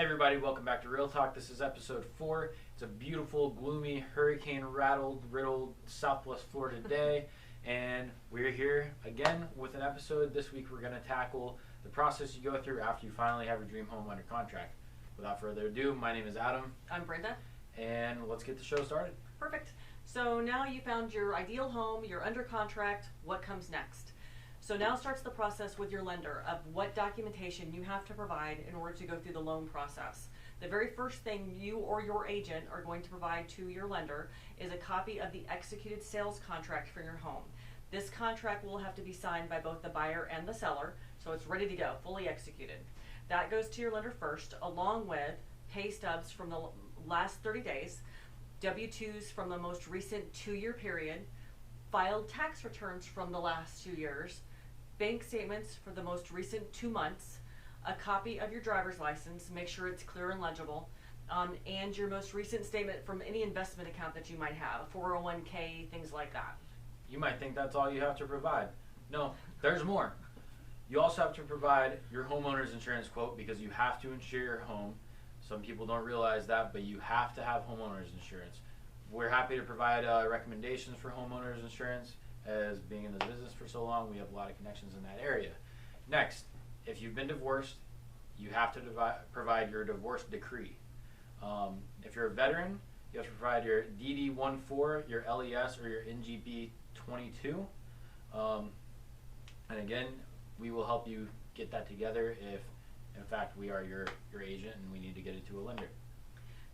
Everybody, welcome back to Real Talk. This is episode 4. It's a beautiful, gloomy, hurricane-rattled, riddled Southwest Florida day, and we're here again with an episode. This week we're going to tackle the process you go through after you finally have your dream home under contract. Without further ado, my name is Adam. I'm Brenda. And let's get the show started. Perfect. So now you found your ideal home, you're under contract, what comes next? So now starts the process with your lender of what documentation you have to provide in order to go through the loan process. The very first thing you or your agent are going to provide to your lender is a copy of the executed sales contract for your home. This contract will have to be signed by both the buyer and the seller, so it's ready to go, fully executed. That goes to your lender first, along with pay stubs from the last 30 days, W-2s from the most recent 2-year period, filed tax returns from the last 2 years, bank statements for the most recent 2 months, a copy of your driver's license, make sure it's clear and legible, and your most recent statement from any investment account that you might have, 401k, things like that. You might think that's all you have to provide. No, there's more. You also have to provide your homeowner's insurance quote because you have to insure your home. Some people don't realize that, but you have to have homeowner's insurance. We're happy to provide recommendations for homeowners insurance. As being in the business for so long, we have a lot of connections in that area. Next, if you've been divorced, you have to provide your divorce decree. If you're a veteran, you have to provide your DD-14, your LES, or your NGB-22. And again, we will help you get that together if, in fact, we are your agent and we need to get it to a lender.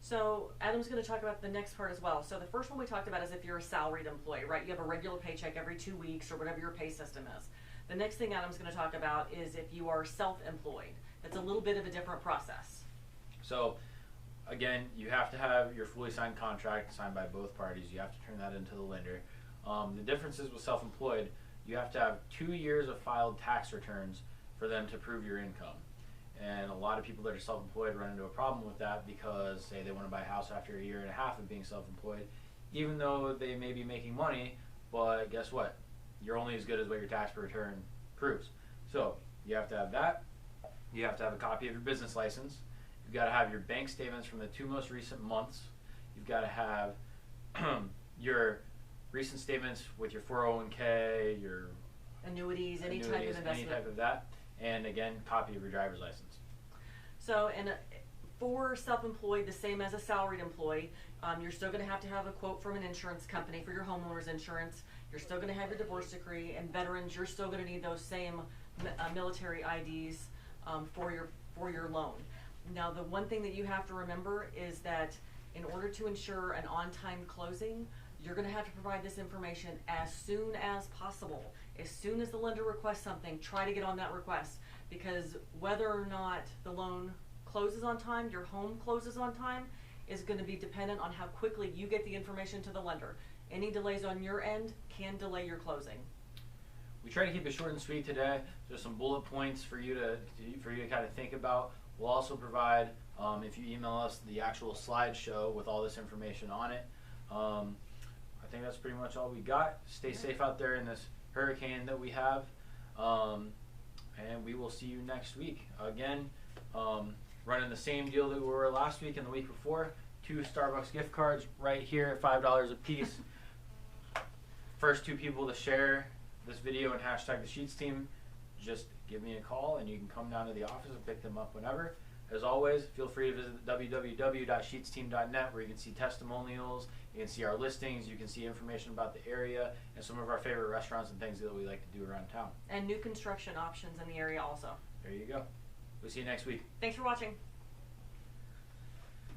So Adam's going to talk about the next part as well. So the first one we talked about is if you're a salaried employee, right? You have a regular paycheck every 2 weeks or whatever your pay system is. The next thing Adam's going to talk about is if you are self-employed. That's a little bit of a different process. So again, you have to have your fully signed contract signed by both parties. You have to turn that into the lender. The difference is with self-employed, you have to have 2 years of filed tax returns for them to prove your income. And a lot of people that are self-employed run into a problem with that because, say, they want to buy a house after a year and a half of being self-employed, even though they may be making money, but guess what? You're only as good as what your tax return proves. So you have to have that. You have to have a copy of your business license. You've got to have your bank statements from the 2 most recent months. You've got to have your recent statements with your 401k, your annuities, any type of investment. Any type of that. And again, copy of your driver's license. So, and for self-employed, the same as a salaried employee, you're still going to have a quote from an insurance company for your homeowner's insurance. You're still going to have your divorce decree, and veterans, you're still going to need those same military IDs for your loan. Now, the one thing that you have to remember is that in order to ensure an on-time closing, you're going to have to provide this information as soon as possible. As soon as the lender requests something, try to get on that request, because whether or not the loan closes on time, your home closes on time, is going to be dependent on how quickly you get the information to the lender. Any delays on your end can delay your closing. We try to keep it short and sweet today. There's some bullet points for you to kind of think about. We'll also provide, if you email us, the actual slideshow with all this information on it. I think that's pretty much all we got. Stay safe out there in this hurricane that we have, and we will see you next week. Again, running the same deal that we were last week and the week before. 2 Starbucks gift cards right here, $5 a piece. First 2 people to share this video and hashtag the Sheets team, just give me a call and you can come down to the office and pick them up whenever. As always, feel free to visit www.sheetsteam.net where you can see testimonials, you can see our listings, you can see information about the area, and some of our favorite restaurants and things that we like to do around town. And new construction options in the area also. There you go. We'll see you next week. Thanks for watching.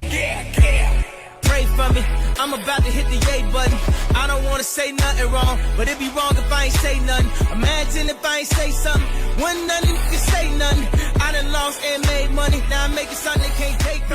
Pray for me, I'm about to hit the yay button. I don't wanna say nothing wrong, but it'd be wrong if I ain't say nothing. Imagine if I ain't say something, when nothing can say nothing. I done lost and made money, now I'm making something they can't take back.